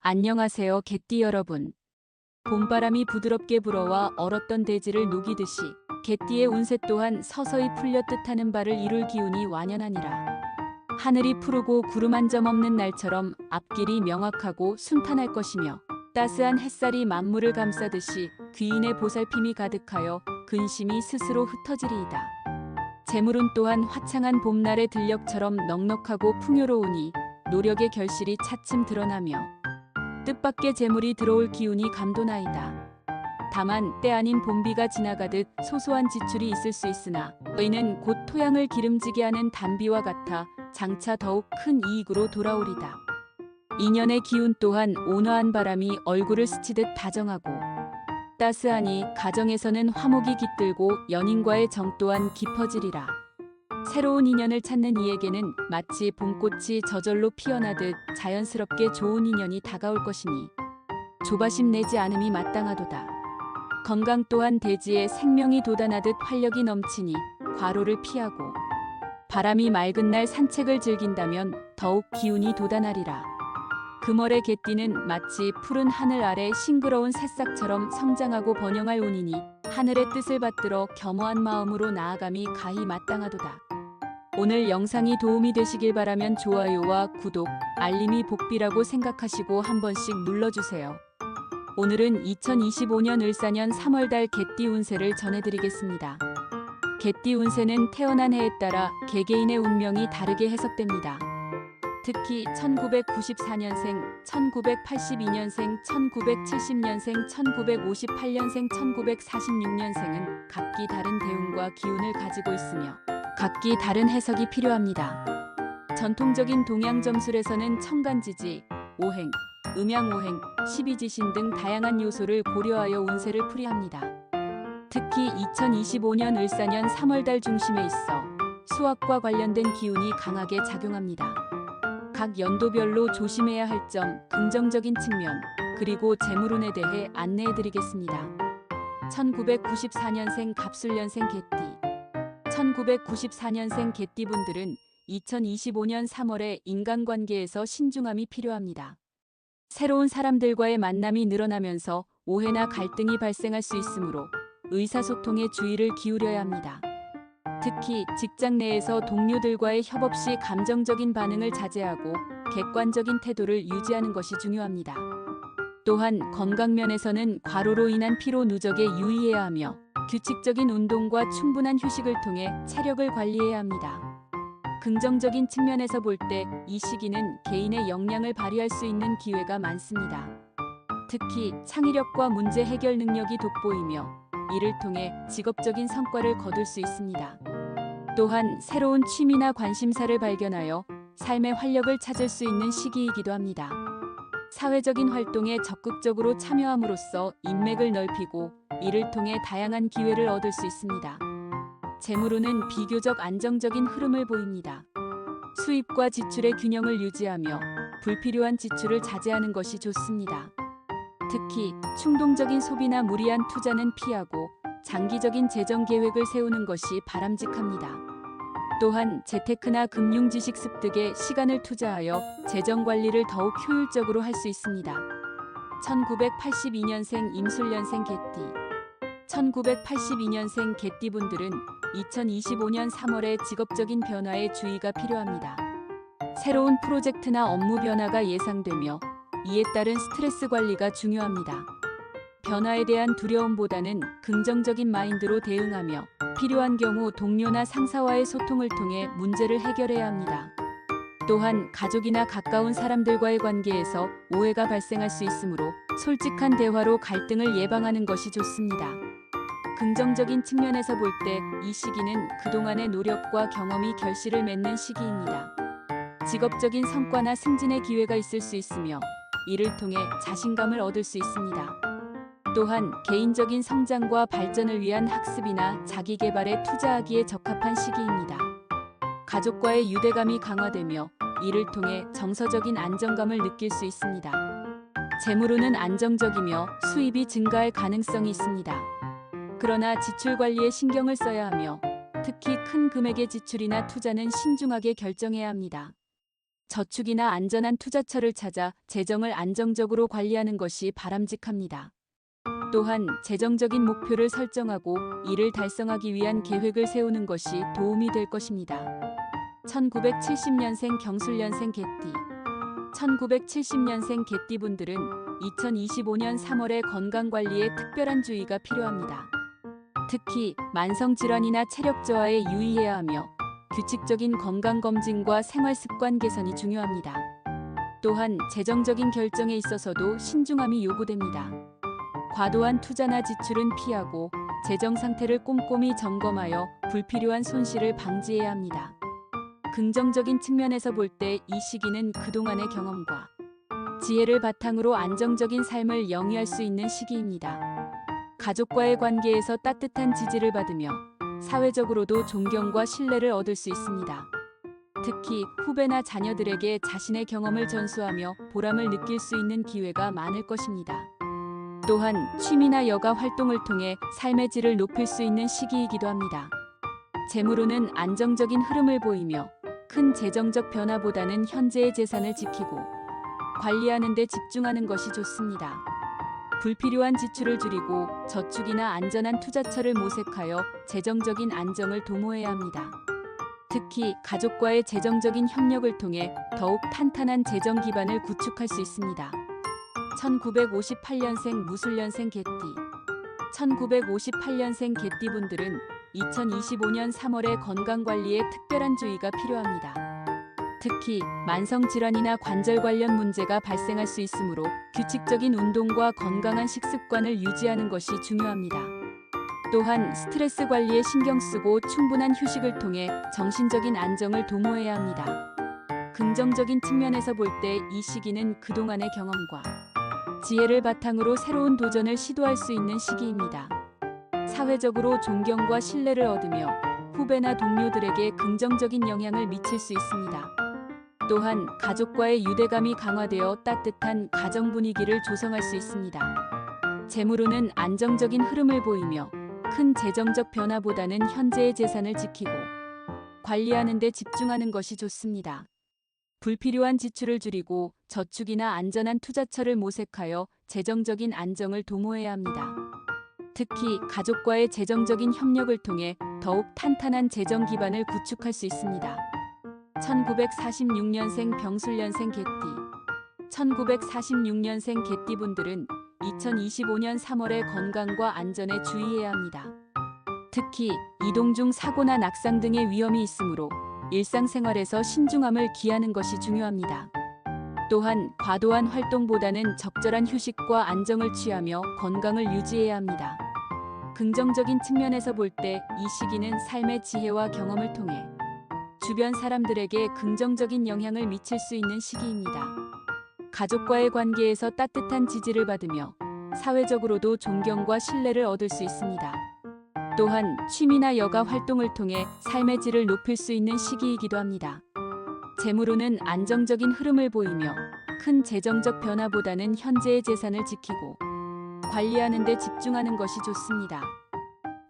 안녕하세요, 개띠 여러분. 봄바람이 부드럽게 불어와 얼었던 대지를 녹이듯이 개띠의 운세 또한 서서히 풀려 뜻하는 바를 이룰 기운이 완연하니라. 하늘이 푸르고 구름 한 점 없는 날처럼 앞길이 명확하고 순탄할 것이며, 따스한 햇살이 만물을 감싸듯이 귀인의 보살핌이 가득하여 근심이 스스로 흩어지리이다. 재물운 또한 화창한 봄날의 들녘처럼 넉넉하고 풍요로우니 노력의 결실이 차츰 드러나며 뜻밖의 재물이 들어올 기운이 감도나이다. 다만 때 아닌 봄비가 지나가듯 소소한 지출이 있을 수 있으나 이는 곧 토양을 기름지게 하는 단비와 같아 장차 더욱 큰 이익으로 돌아오리다. 인연의 기운 또한 온화한 바람이 얼굴을 스치듯 다정하고 따스하니 가정에서는 화목이 깃들고 연인과의 정 또한 깊어지리라. 새로운 인연을 찾는 이에게는 마치 봄꽃이 저절로 피어나듯 자연스럽게 좋은 인연이 다가올 것이니 조바심 내지 않음이 마땅하도다. 건강 또한 대지에 생명이 돋아나듯 활력이 넘치니 과로를 피하고 바람이 맑은 날 산책을 즐긴다면 더욱 기운이 돋아나리라. 금월의 개띠는 마치 푸른 하늘 아래 싱그러운 새싹처럼 성장하고 번영할 운이니 하늘의 뜻을 받들어 겸허한 마음으로 나아감이 가히 마땅하도다. 오늘 영상이 도움이 되시길 바라면 좋아요와 구독, 알림이 복비라고 생각하시고 한 번씩 눌러주세요. 오늘은 2025년 을사년 3월달 개띠 운세를 전해드리겠습니다. 개띠 운세는 태어난 해에 따라 개개인의 운명이 다르게 해석됩니다. 특히 1994년생, 1982년생, 1970년생, 1958년생, 1946년생은 각기 다른 대운과 기운을 가지고 있으며 각기 다른 해석이 필요합니다. 전통적인 동양 점술에서는 천간지지, 오행, 음양오행, 십이지신 등 다양한 요소를 고려하여 운세를 풀이합니다. 특히 2025년 을사년 3월달 중심에 있어 수학과 관련된 기운이 강하게 작용합니다. 각 연도별로 조심해야 할 점, 긍정적인 측면, 그리고 재물운에 대해 안내해드리겠습니다. 1994년생 갑술년생 개띠. 1994년생 개띠분들은 2025년 3월에 인간관계에서 신중함이 필요합니다. 새로운 사람들과의 만남이 늘어나면서 오해나 갈등이 발생할 수 있으므로 의사소통에 주의를 기울여야 합니다. 특히 직장 내에서 동료들과의 협업 시 감정적인 반응을 자제하고 객관적인 태도를 유지하는 것이 중요합니다. 또한 건강면에서는 과로로 인한 피로 누적에 유의해야 하며 규칙적인 운동과 충분한 휴식을 통해 체력을 관리해야 합니다. 긍정적인 측면에서 볼 때 이 시기는 개인의 역량을 발휘할 수 있는 기회가 많습니다. 특히 창의력과 문제 해결 능력이 돋보이며 이를 통해 직업적인 성과를 거둘 수 있습니다. 또한 새로운 취미나 관심사를 발견하여 삶의 활력을 찾을 수 있는 시기이기도 합니다. 사회적인 활동에 적극적으로 참여함으로써 인맥을 넓히고 이를 통해 다양한 기회를 얻을 수 있습니다. 재물운은 비교적 안정적인 흐름을 보입니다. 수입과 지출의 균형을 유지하며 불필요한 지출을 자제하는 것이 좋습니다. 특히 충동적인 소비나 무리한 투자는 피하고 장기적인 재정 계획을 세우는 것이 바람직합니다. 또한 재테크나 금융지식 습득에 시간을 투자하여 재정 관리를 더욱 효율적으로 할 수 있습니다. 1982년생 임술년생 개띠. 1982년생 개띠분들은 2025년 3월에 직업적인 변화에 주의가 필요합니다. 새로운 프로젝트나 업무 변화가 예상되며 이에 따른 스트레스 관리가 중요합니다. 변화에 대한 두려움보다는 긍정적인 마인드로 대응하며 필요한 경우 동료나 상사와의 소통을 통해 문제를 해결해야 합니다. 또한 가족이나 가까운 사람들과의 관계에서 오해가 발생할 수 있으므로 솔직한 대화로 갈등을 예방하는 것이 좋습니다. 긍정적인 측면에서 볼 때 이 시기는 그동안의 노력과 경험이 결실을 맺는 시기입니다. 직업적인 성과나 승진의 기회가 있을 수 있으며 이를 통해 자신감을 얻을 수 있습니다. 또한 개인적인 성장과 발전을 위한 학습이나 자기 개발에 투자하기에 적합한 시기입니다. 가족과의 유대감이 강화되며 이를 통해 정서적인 안정감을 느낄 수 있습니다. 재물운은 안정적이며 수입이 증가할 가능성이 있습니다. 그러나 지출 관리에 신경을 써야 하며 특히 큰 금액의 지출이나 투자는 신중하게 결정해야 합니다. 저축이나 안전한 투자처를 찾아 재정을 안정적으로 관리하는 것이 바람직합니다. 또한 재정적인 목표를 설정하고 이를 달성하기 위한 계획을 세우는 것이 도움이 될 것입니다. 1970년생 경술년생 개띠 1970년생 개띠분들은 2025년 3월에 건강관리에 특별한 주의가 필요합니다. 특히 만성질환이나 체력 저하에 유의해야 하며 규칙적인 건강검진과 생활습관 개선이 중요합니다. 또한 재정적인 결정에 있어서도 신중함이 요구됩니다. 과도한 투자나 지출은 피하고 재정 상태를 꼼꼼히 점검하여 불필요한 손실을 방지해야 합니다. 긍정적인 측면에서 볼 때 이 시기는 그동안의 경험과 지혜를 바탕으로 안정적인 삶을 영위할 수 있는 시기입니다. 가족과의 관계에서 따뜻한 지지를 받으며 사회적으로도 존경과 신뢰를 얻을 수 있습니다. 특히 후배나 자녀들에게 자신의 경험을 전수하며 보람을 느낄 수 있는 기회가 많을 것입니다. 또한 취미나 여가 활동을 통해 삶의 질을 높일 수 있는 시기이기도 합니다. 재물운은 안정적인 흐름을 보이며 큰 재정적 변화보다는 현재의 재산을 지키고 관리하는 데 집중하는 것이 좋습니다. 불필요한 지출을 줄이고 저축이나 안전한 투자처를 모색하여 재정적인 안정을 도모해야 합니다. 특히 가족과의 재정적인 협력을 통해 더욱 탄탄한 재정 기반을 구축할 수 있습니다. 1958년생 무술년생 개띠 1958년생 개띠분들은 2025년 3월에 건강관리에 특별한 주의가 필요합니다. 특히 만성질환이나 관절 관련 문제가 발생할 수 있으므로 규칙적인 운동과 건강한 식습관을 유지하는 것이 중요합니다. 또한 스트레스 관리에 신경 쓰고 충분한 휴식을 통해 정신적인 안정을 도모해야 합니다. 긍정적인 측면에서 볼 때 이 시기는 그동안의 경험과 지혜를 바탕으로 새로운 도전을 시도할 수 있는 시기입니다. 사회적으로 존경과 신뢰를 얻으며 후배나 동료들에게 긍정적인 영향을 미칠 수 있습니다. 또한 가족과의 유대감이 강화되어 따뜻한 가정 분위기를 조성할 수 있습니다. 재물운은 안정적인 흐름을 보이며 큰 재정적 변화보다는 현재의 재산을 지키고 관리하는 데 집중하는 것이 좋습니다. 불필요한 지출을 줄이고 저축이나 안전한 투자처를 모색하여 재정적인 안정을 도모해야 합니다. 특히 가족과의 재정적인 협력을 통해 더욱 탄탄한 재정 기반을 구축할 수 있습니다. 1946년생 병술년생 개띠 1946년생 개띠분들은 2025년 3월에 건강과 안전에 주의해야 합니다. 특히 이동 중 사고나 낙상 등의 위험이 있으므로 일상생활에서 신중함을 기하는 것이 중요합니다. 또한 과도한 활동보다는 적절한 휴식과 안정을 취하며 건강을 유지해야 합니다. 긍정적인 측면에서 볼 때 이 시기는 삶의 지혜와 경험을 통해 주변 사람들에게 긍정적인 영향을 미칠 수 있는 시기입니다. 가족과의 관계에서 따뜻한 지지를 받으며 사회적으로도 존경과 신뢰를 얻을 수 있습니다. 또한 취미나 여가 활동을 통해 삶의 질을 높일 수 있는 시기이기도 합니다. 재물운은 안정적인 흐름을 보이며 큰 재정적 변화보다는 현재의 재산을 지키고 관리하는 데 집중하는 것이 좋습니다.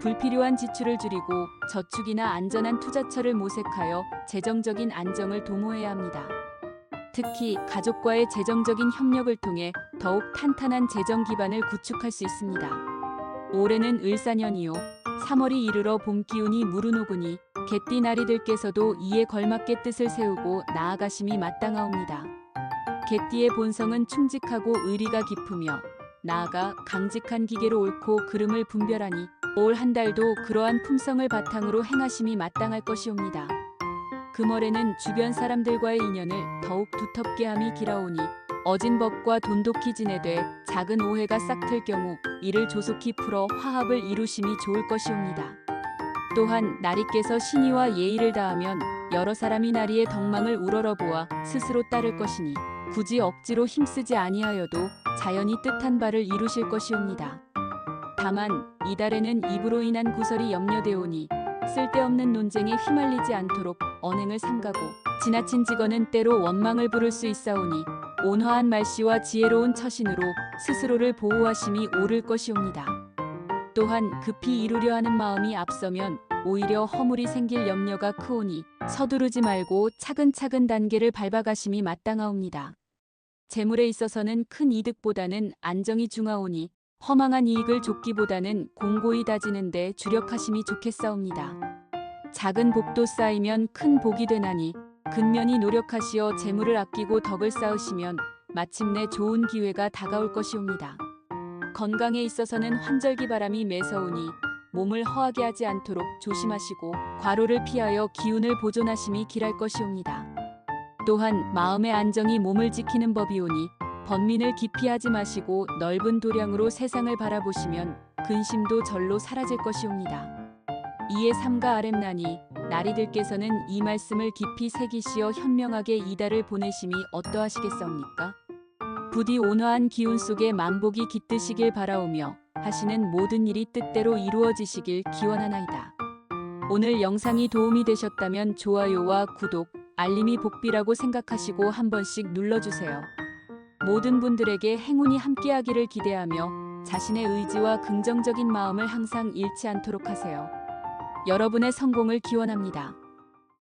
불필요한 지출을 줄이고 저축이나 안전한 투자처를 모색하여 재정적인 안정을 도모해야 합니다. 특히 가족과의 재정적인 협력을 통해 더욱 탄탄한 재정 기반을 구축할 수 있습니다. 올해는 을사년이요 3월이 이르러 봄 기운이 무르노으니 개띠 나리들께서도 이에 걸맞게 뜻을 세우고 나아가심이 마땅하옵니다. 개띠의 본성은 충직하고 의리가 깊으며 나아가 강직한 기계로 옳고 그름을 분별하니 올 한 달도 그러한 품성을 바탕으로 행하심이 마땅할 것이옵니다. 금월에는 주변 사람들과의 인연을 더욱 두텁게 함이 기라오니 어진 법과 돈독히 지내되 작은 오해가 싹틀 경우 이를 조속히 풀어 화합을 이루심이 좋을 것이옵니다. 또한 나리께서 신의와 예의를 다하면 여러 사람이 나리의 덕망을 우러러보아 스스로 따를 것이니 굳이 억지로 힘쓰지 아니하여도 자연히 뜻한 바를 이루실 것이옵니다. 다만 이달에는 입으로 인한 구설이 염려되오니 쓸데없는 논쟁에 휘말리지 않도록 언행을 삼가고 지나친 직언은 때로 원망을 부를 수 있사오니 온화한 말씨와 지혜로운 처신으로 스스로를 보호하심이 옳을 것이옵니다. 또한 급히 이루려 하는 마음이 앞서면 오히려 허물이 생길 염려가 크오니 서두르지 말고 차근차근 단계를 밟아가심이 마땅하옵니다. 재물에 있어서는 큰 이득보다는 안정이 중하오니 허망한 이익을 좇기보다는 공고히 다지는 데 주력하심이 좋겠사옵니다. 작은 복도 쌓이면 큰 복이 되나니 근면히 노력하시어 재물을 아끼고 덕을 쌓으시면 마침내 좋은 기회가 다가올 것이옵니다. 건강에 있어서는 환절기 바람이 매서우니 몸을 허하게 하지 않도록 조심하시고 과로를 피하여 기운을 보존하심이 길할 것이옵니다. 또한 마음의 안정이 몸을 지키는 법이오니 번민을 기피하지 마시고 넓은 도량으로 세상을 바라보시면 근심도 절로 사라질 것이옵니다. 이에 삼가 아렘나니 나리들께서는 이 말씀을 깊이 새기시어 현명하게 이달을 보내심이 어떠하시겠사옵니까? 부디 온화한 기운 속에 만복이 깃드시길 바라오며 하시는 모든 일이 뜻대로 이루어지시길 기원하나이다. 오늘 영상이 도움이 되셨다면 좋아요와 구독, 알림이 복비라고 생각하시고 한 번씩 눌러주세요. 모든 분들에게 행운이 함께하기를 기대하며 자신의 의지와 긍정적인 마음을 항상 잃지 않도록 하세요. 여러분의 성공을 기원합니다.